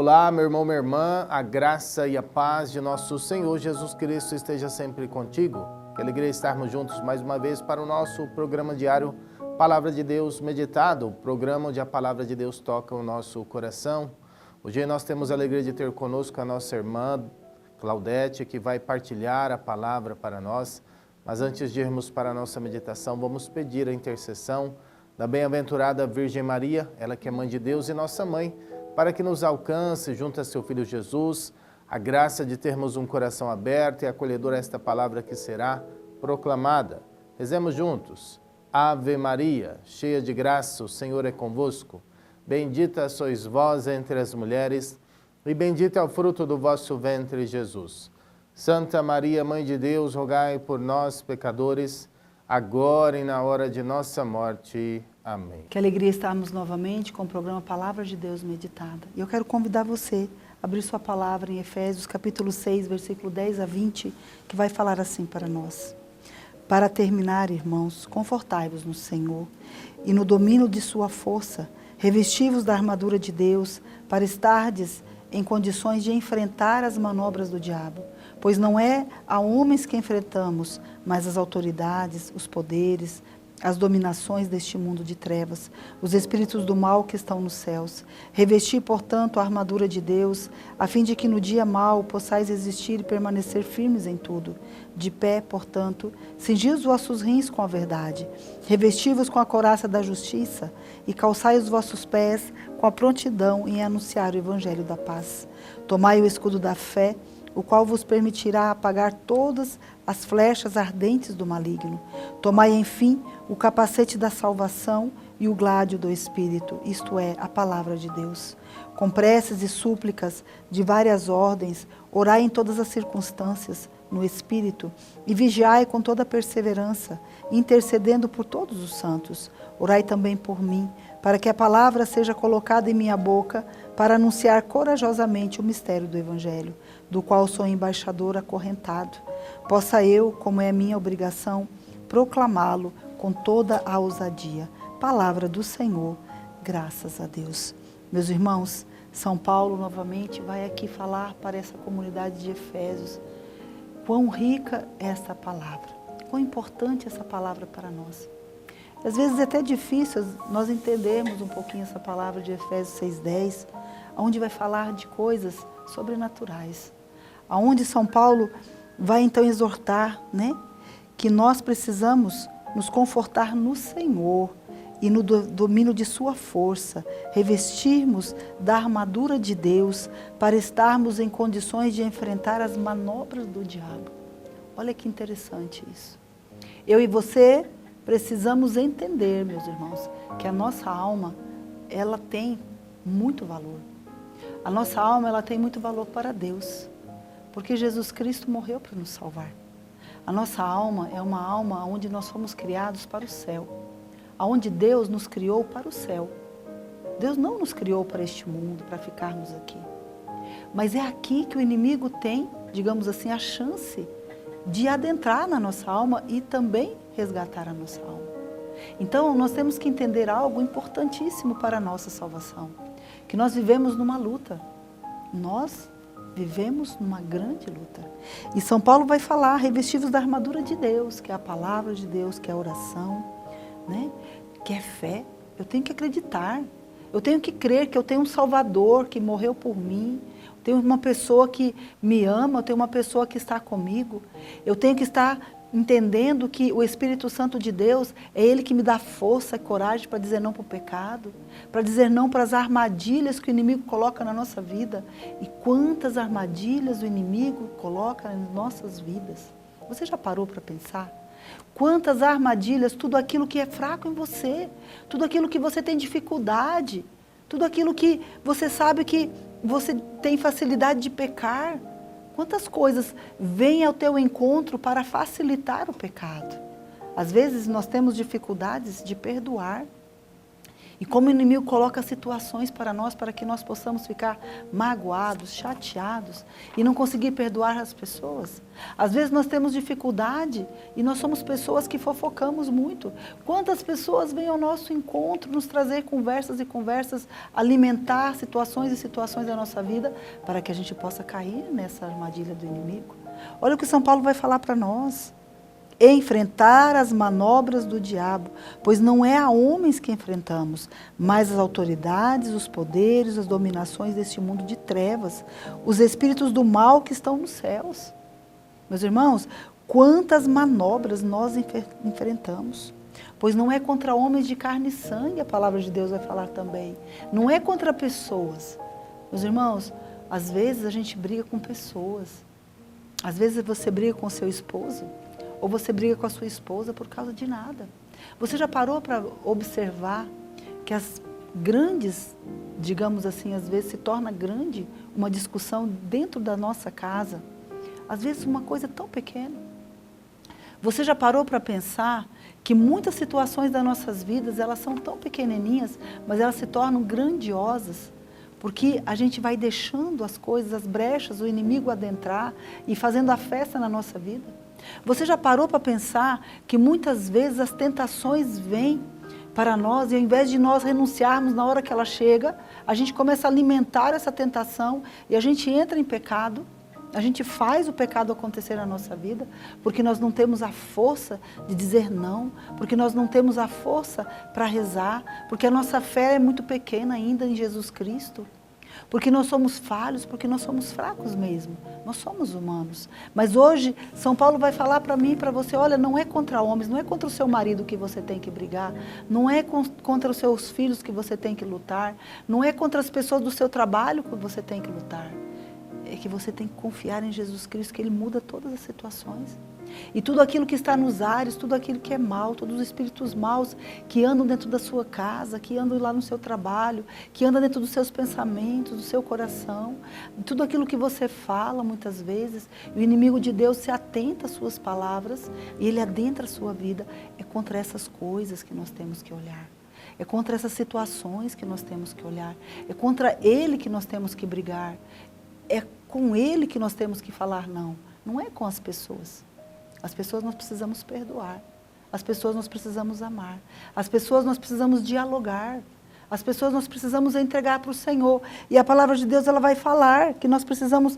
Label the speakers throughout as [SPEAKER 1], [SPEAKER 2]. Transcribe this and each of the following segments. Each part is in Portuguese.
[SPEAKER 1] Olá, meu irmão, minha irmã, a graça e a paz de nosso Senhor Jesus Cristo esteja sempre contigo. Que alegria estarmos juntos mais uma vez para o nosso programa diário Palavra de Deus Meditado, o programa onde a Palavra de Deus toca o nosso coração. Hoje nós temos a alegria de ter conosco a nossa irmã Claudete, que vai partilhar a palavra para nós. Mas antes de irmos para a nossa meditação, vamos pedir a intercessão da bem-aventurada Virgem Maria, ela que é Mãe de Deus e nossa Mãe, para que nos alcance, junto a seu Filho Jesus, a graça de termos um coração aberto e acolhedor a esta palavra que será proclamada. Rezemos juntos. Ave Maria, cheia de graça, o Senhor é convosco. Bendita sois vós entre as mulheres, e bendito é o fruto do vosso ventre, Jesus. Santa Maria, Mãe de Deus, rogai por nós, pecadores, agora e na hora de nossa morte. Amém.
[SPEAKER 2] Que alegria estarmos novamente com o programa Palavra de Deus Meditada. E eu quero convidar você a abrir sua palavra em Efésios, capítulo 6, versículo 10 a 20, que vai falar assim para nós. Para terminar, irmãos, confortai-vos no Senhor e no domínio de sua força, revesti-vos da armadura de Deus para estardes em condições de enfrentar as manobras do diabo. Pois não é a homens que enfrentamos, mas as autoridades, os poderes, as dominações deste mundo de trevas, os espíritos do mal que estão nos céus. Revesti, portanto, a armadura de Deus, a fim de que no dia mau possais resistir e permanecer firmes em tudo. De pé, portanto, cingi os vossos rins com a verdade, revesti-vos com a couraça da justiça e calçai os vossos pés com a prontidão em anunciar o evangelho da paz. Tomai o escudo da fé, o qual vos permitirá apagar todas as flechas ardentes do maligno. Tomai, enfim, o capacete da salvação e o gládio do Espírito, isto é, a palavra de Deus. Com preces e súplicas de várias ordens, orai em todas as circunstâncias, no Espírito, e vigiai com toda perseverança, intercedendo por todos os santos. Orai também por mim, para que a palavra seja colocada em minha boca, para anunciar corajosamente o mistério do Evangelho, do qual sou embaixador acorrentado. Possa eu, como é minha obrigação, proclamá-lo com toda a ousadia. Palavra do Senhor, graças a Deus. Meus irmãos, São Paulo novamente vai aqui falar para essa comunidade de Efésios quão rica é essa palavra, quão importante essa palavra para nós. Às vezes é até difícil nós entendermos um pouquinho essa palavra de Efésios 6,10, onde vai falar de coisas sobrenaturais, aonde São Paulo vai então exortar, que nós precisamos nos confortar no Senhor e no domínio de sua força, revestirmos da armadura de Deus para estarmos em condições de enfrentar as manobras do diabo. Olha que interessante isso. Eu e você precisamos entender, meus irmãos, que a nossa alma, ela tem muito valor. A nossa alma, ela tem muito valor para Deus, porque Jesus Cristo morreu para nos salvar. A nossa alma é uma alma onde nós fomos criados para o céu, aonde Deus nos criou para o céu. Deus não nos criou para este mundo, para ficarmos aqui. Mas é aqui que o inimigo tem, digamos assim, a chance de adentrar na nossa alma e também resgatar a nossa alma. Então, nós temos que entender algo importantíssimo para a nossa salvação, que nós vivemos numa luta. Nós vivemos numa grande luta. E São Paulo vai falar, revestivos da armadura de Deus, que é a palavra de Deus, que é a oração, que é fé. Eu tenho que acreditar, eu tenho que crer que eu tenho um Salvador que morreu por mim, eu tenho uma pessoa que me ama, eu tenho uma pessoa que está comigo, eu tenho que estar entendendo que o Espírito Santo de Deus é Ele que me dá força e coragem para dizer não para o pecado, para dizer não para as armadilhas que o inimigo coloca na nossa vida. E quantas armadilhas o inimigo coloca nas nossas vidas. Você já parou para pensar? Quantas armadilhas, tudo aquilo que é fraco em você, tudo aquilo que você tem dificuldade, tudo aquilo que você sabe que você tem facilidade de pecar. Quantas coisas vêm ao teu encontro para facilitar o pecado? Às vezes nós temos dificuldades de perdoar. E como o inimigo coloca situações para nós, para que nós possamos ficar magoados, chateados e não conseguir perdoar as pessoas. Às vezes nós temos dificuldade e nós somos pessoas que fofocamos muito. Quantas pessoas vêm ao nosso encontro nos trazer conversas e conversas, alimentar situações e situações da nossa vida para que a gente possa cair nessa armadilha do inimigo. Olha o que São Paulo vai falar para nós. Enfrentar as manobras do diabo, pois não é a homens que enfrentamos, mas as autoridades, os poderes, as dominações deste mundo de trevas, os espíritos do mal que estão nos céus. Meus irmãos, quantas manobras nós enfrentamos, pois não é contra homens de carne e sangue, a palavra de Deus vai falar também, não é contra pessoas. Meus irmãos, às vezes a gente briga com pessoas, às vezes você briga com seu esposo, ou você briga com a sua esposa por causa de nada. Você já parou para observar que as grandes, digamos assim, às vezes se torna grande uma discussão dentro da nossa casa, às vezes uma coisa tão pequena. Você já parou para pensar que muitas situações das nossas vidas, elas são tão pequenininhas, mas elas se tornam grandiosas, porque a gente vai deixando as coisas, as brechas, o inimigo adentrar e fazendo a festa na nossa vida? Você já parou para pensar que muitas vezes as tentações vêm para nós e ao invés de nós renunciarmos na hora que ela chega, a gente começa a alimentar essa tentação e a gente entra em pecado, a gente faz o pecado acontecer na nossa vida, porque nós não temos a força de dizer não, porque nós não temos a força para rezar, porque a nossa fé é muito pequena ainda em Jesus Cristo. Porque nós somos falhos, porque nós somos fracos mesmo. Nós somos humanos. Mas hoje, São Paulo vai falar para mim e para você, olha, não é contra homens, não é contra o seu marido que você tem que brigar, não é contra os seus filhos que você tem que lutar, não é contra as pessoas do seu trabalho que você tem que lutar. É que você tem que confiar em Jesus Cristo, que Ele muda todas as situações. E tudo aquilo que está nos ares, tudo aquilo que é mal, todos os espíritos maus que andam dentro da sua casa, que andam lá no seu trabalho, que andam dentro dos seus pensamentos, do seu coração, tudo aquilo que você fala muitas vezes, o inimigo de Deus se atenta às suas palavras e ele adentra a sua vida. É contra essas coisas que nós temos que olhar. É contra essas situações que nós temos que olhar. É contra ele que nós temos que brigar. É com ele que nós temos que falar não. Não é com as pessoas. As pessoas nós precisamos perdoar, as pessoas nós precisamos amar, as pessoas nós precisamos dialogar, as pessoas nós precisamos entregar para o Senhor. E a palavra de Deus ela vai falar que nós precisamos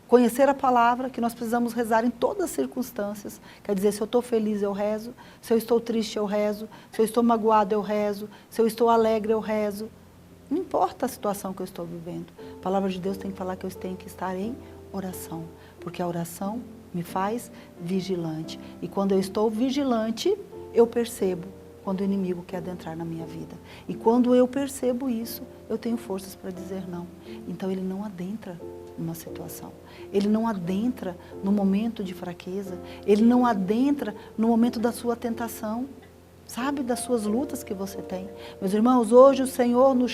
[SPEAKER 2] conhecer a palavra, que nós precisamos rezar em todas as circunstâncias. Quer dizer, se eu estou feliz eu rezo, se eu estou triste eu rezo, se eu estou magoado eu rezo, se eu estou alegre eu rezo. Não importa a situação que eu estou vivendo. A palavra de Deus tem que falar que eu tenho que estar em oração, porque a oração me faz vigilante. E quando eu estou vigilante, eu percebo quando o inimigo quer adentrar na minha vida. E quando eu percebo isso, eu tenho forças para dizer não. Então ele não adentra numa situação. Ele não adentra no momento de fraqueza. Ele não adentra no momento da sua tentação. Sabe, das suas lutas que você tem. Meus irmãos, hoje o Senhor nos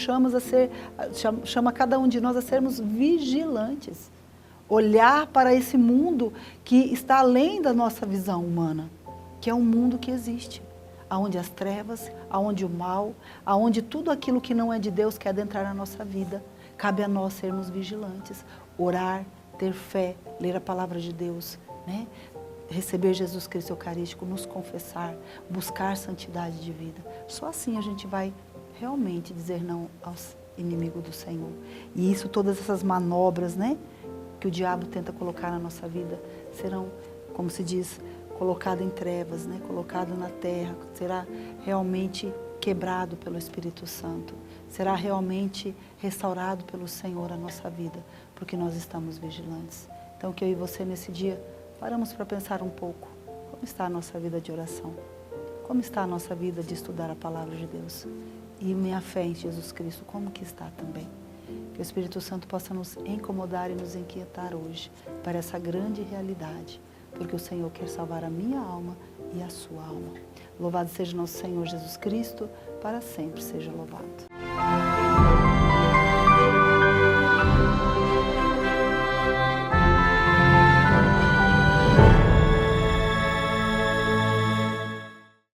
[SPEAKER 2] chama cada um de nós a sermos vigilantes. Olhar para esse mundo que está além da nossa visão humana, que é um mundo que existe, aonde as trevas, aonde o mal, aonde tudo aquilo que não é de Deus quer adentrar na nossa vida. Cabe a nós sermos vigilantes, orar, ter fé, ler a palavra de Deus, né? Receber Jesus Cristo Eucarístico, nos confessar, buscar santidade de vida. Só assim a gente vai realmente dizer não aos inimigos do Senhor. E isso, todas essas manobras, né, que o diabo tenta colocar na nossa vida, serão, como se diz, colocado em trevas, né, colocado na terra, será realmente quebrado pelo Espírito Santo, será realmente restaurado pelo Senhor a nossa vida, porque nós estamos vigilantes. Então, que eu e você nesse dia paramos para pensar um pouco, como está a nossa vida de oração? Como está a nossa vida de estudar a palavra de Deus? E minha fé em Jesus Cristo, como que está também? Que o Espírito Santo possa nos incomodar e nos inquietar hoje para essa grande realidade, porque o Senhor quer salvar a minha alma e a sua alma. Louvado seja nosso Senhor Jesus Cristo, para sempre seja louvado.